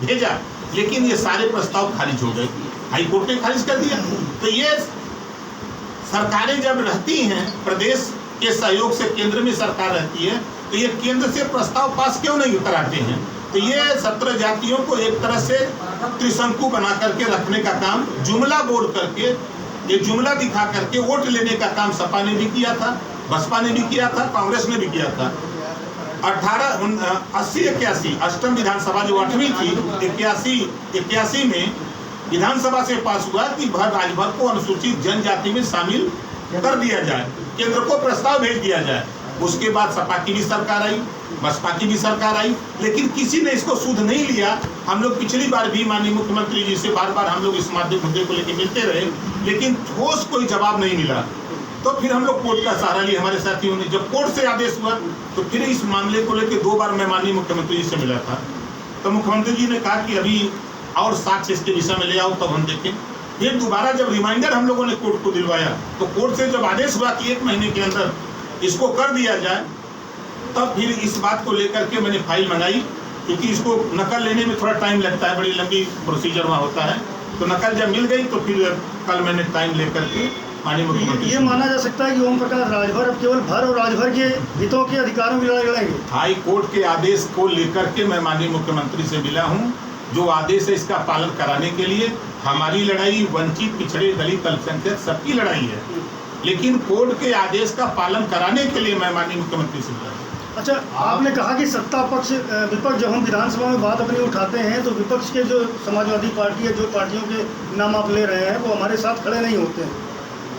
भेजा, लेकिन ये सारे प्रस्ताव खारिज हो गए, हाई कोर्ट ने खारिज कर दिया। तो ये सरकारें जब रहती हैं, प्रदेश के सहयोग से केंद्र में सरकार रहती है, तो ये केंद्र से प्रस्ताव पास क्यों नहीं कराते हैं? तो ये 17 जातियों को एक तरह से त्रिशंकु बना करके रखने का काम, जुमला बोल करके, ये जुमला दिखा करके वोट लेने का काम सपा ने भी किया था, बसपा ने भी किया था, कांग्रेस ने भी किया था। 80-81 अष्टम विधानसभा जो 8वीं थी, 81 में विधानसभा से पास हुआ कि राज्य भर को अनुसूचित जनजाति में शामिल कर दिया जाए, केंद्र को प्रस्ताव भेज दिया जाए। उसके बाद सपा की भी सरकार आई, बसपा की भी सरकार आई, लेकिन किसी ने इसको सुध नहीं लिया। हम लोग पिछली बार भी माननीय मुख्यमंत्री जी से बार बार हम लोग इस मुद्दे को लेकर मिलते रहे, लेकिन ठोस कोई जवाब नहीं मिला। तो फिर हम लोग कोर्ट का सहारा लिया, हमारे साथियों ने। जब कोर्ट से आदेश हुआ तो फिर इस मामले को लेकर 2 बार मैं माननीय मुख्यमंत्री जी से मिला था। तो मुख्यमंत्री जी ने कहा कि अभी और साक्ष्य इसके विषय में ले आओ, तब हम देखें। फिर दोबारा जब रिमाइंडर हम लोगों ने कोर्ट को दिलवाया, तो कोर्ट से जब आदेश हुआ कि 1 महीने के अंदर इसको कर दिया जाए, तब फिर इस बात को लेकर के मैंने फाइल मंगाई, क्योंकि इसको नकल लेने में थोड़ा टाइम लगता है, बड़ी लंबी प्रोसीजर वहाँ होता है। तो नकल जब मिल गई तो फिर कल मैंने टाइम लेकर के माननीय मुख्यमंत्री। ये माना जा सकता है कि ओम प्रकाश राजभर अब केवल भर और राजभर के हितों के अधिकारों की लड़ाई लड़ेंगे। हाई कोर्ट के आदेश को लेकर के मैं माननीय मुख्यमंत्री से मिला हूँ। जो आदेश है इसका पालन कराने के लिए हमारी लड़ाई वंचित, पिछड़े, दलित, अल्पसंख्यक सबकी लड़ाई है, लेकिन कोर्ट के आदेश का पालन कराने के लिए मैं माननीय मुख्यमंत्री से मिला। अच्छा, आपने कहा कि सत्ता पक्ष विपक्ष जब हम विधानसभा में बात अपनी उठाते हैं तो विपक्ष के जो समाजवादी पार्टी है, जो पार्टियों के नाम आप ले रहे हैं, वो हमारे साथ खड़े नहीं होते हैं।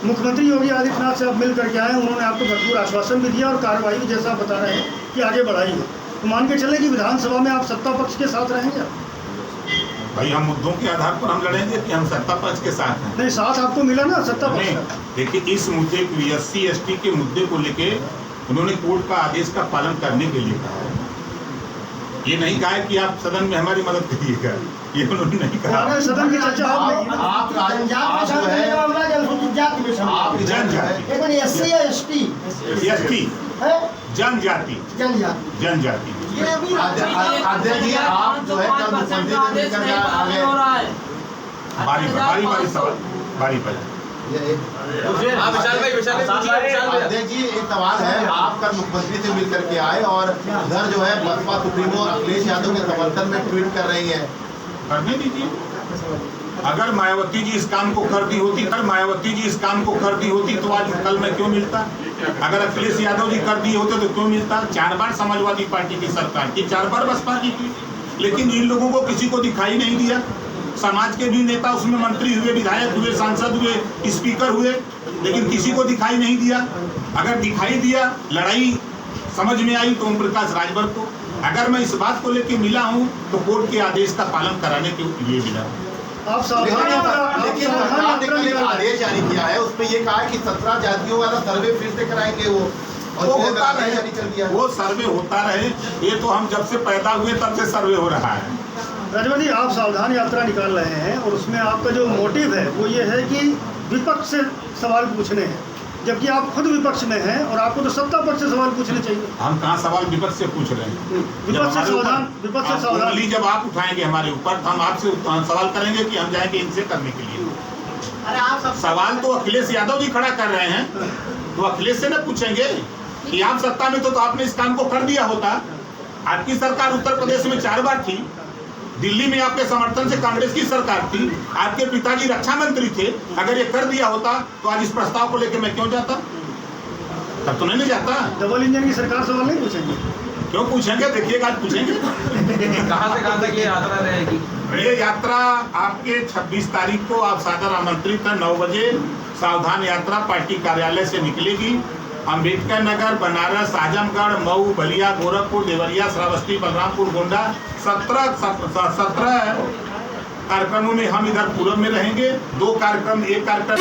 मुख्यमंत्री योगी आदित्यनाथ से आप मिल करके आए, उन्होंने आपको भरपूर आश्वासन भी दिया और कार्रवाई भी, जैसा आप बता रहे हैं, कि आगे बढ़ाई है। तो मान के चले कि विधानसभा में आप सत्ता पक्ष के साथ रहेंगे? भाई हम मुद्दों के आधार पर हम लड़ेंगे कि हम सत्ता पक्ष के साथ हैं। नहीं, साथ आपको मिला ना सत्ता पक्ष? देखिए, इस मुद्दे को, SC/ST के मुद्दे को लेके उन्होंने कोर्ट का आदेश का पालन करने के लिए कहा है। ये नहीं कहा है कि आप सदन में हमारी मदद करिएगा, ये उन्होंने नहीं कहा। सदन की चर्चा जनजाति अध्यक्ष जी, आप जो है कल मुख्यमंत्री से मिलकर आगे बारी सवाल बारी पर। अध्यक्ष जी, एक सवाल है, आप कल मुख्यमंत्री से मिलकर के आए और उधर जो है बसपा सुप्रीमो अखिलेश यादव के समर्थन में ट्वीट कर रही है। करने दीजिए। अगर मायावती जी इस काम को कर दी होती, तो आज कल मैं क्यों मिलता? अगर अखिलेश यादव जी कर दिए होते तो क्यों मिलता? 4 बार समाजवादी पार्टी की सरकार की, 4 बार बसपा की थी, लेकिन इन लोगों को किसी को दिखाई नहीं दिया। समाज के भी नेता उसमें मंत्री हुए, विधायक हुए, सांसद हुए, स्पीकर हुए, लेकिन किसी को दिखाई नहीं दिया। अगर दिखाई दिया, लड़ाई समझ में आई तो ओम प्रकाश राजभर को। अगर मैं इस बात को लेकर मिला हूँ तो कोर्ट के आदेश का पालन कराने के लिए मिला। आप सावधान, लेकिन आपने कल एक आदेश जारी किया है, उसमें ये कहा है कि 17 जातियों वाला सर्वे फिर से कराएंगे वो होता रहे, वो सर्वे होता रहे। ये तो हम जब से पैदा हुए तब से सर्वे हो रहा है। राजभर जी, आप सावधान यात्रा निकाल रहे हैं और उसमें आपका जो मोटिव है वो ये है कि विपक्ष से सवाल पूछने हैं, जबकि आप खुद विपक्ष में हैं और आपको तो सत्ता पक्ष से सवाल पूछने चाहिए। हम कहाँ सवाल विपक्ष से पूछ रहे हैं? विपक्ष से सावधान। जब आप उठाएंगे हमारे ऊपर, तो हम आपसे सवाल करेंगे कि हम जाएंगे इनसे करने के लिए। अरे आप सवाल तो अखिलेश यादव जी खड़ा कर रहे हैं, तो अखिलेश से न पूछेंगे कि आप सत्ता में तो आपने इस काम को कर दिया होता। आपकी सरकार उत्तर प्रदेश में 4 बार थी, दिल्ली में आपके समर्थन से कांग्रेस की सरकार थी, आपके पिताजी रक्षा मंत्री थे। अगर ये कर दिया होता तो आज इस प्रस्ताव को लेकर मैं क्यों जाता? तब तो नहीं जाता। डबल इंजन की सरकार सवाल नहीं पूछेंगे? क्यों पूछेंगे? देखिएगा, आज पूछेंगे। कहाँ से कहाँ तक ये यात्रा रहेगी? ये यात्रा आपके 26 तारीख को आप सादर आमंत्रित है। 9 बजे सावधान यात्रा पार्टी कार्यालय से निकलेगी। अम्बेडकर नगर, बनारस, आजमगढ़, मऊ, बलिया, गोरखपुर, देवरिया, श्रावस्ती, बलरामपुर, गोंडा, 17 कार्यक्रमों में हम इधर पूरब में रहेंगे। 2 कार्यक्रम, एक कार्यक्रम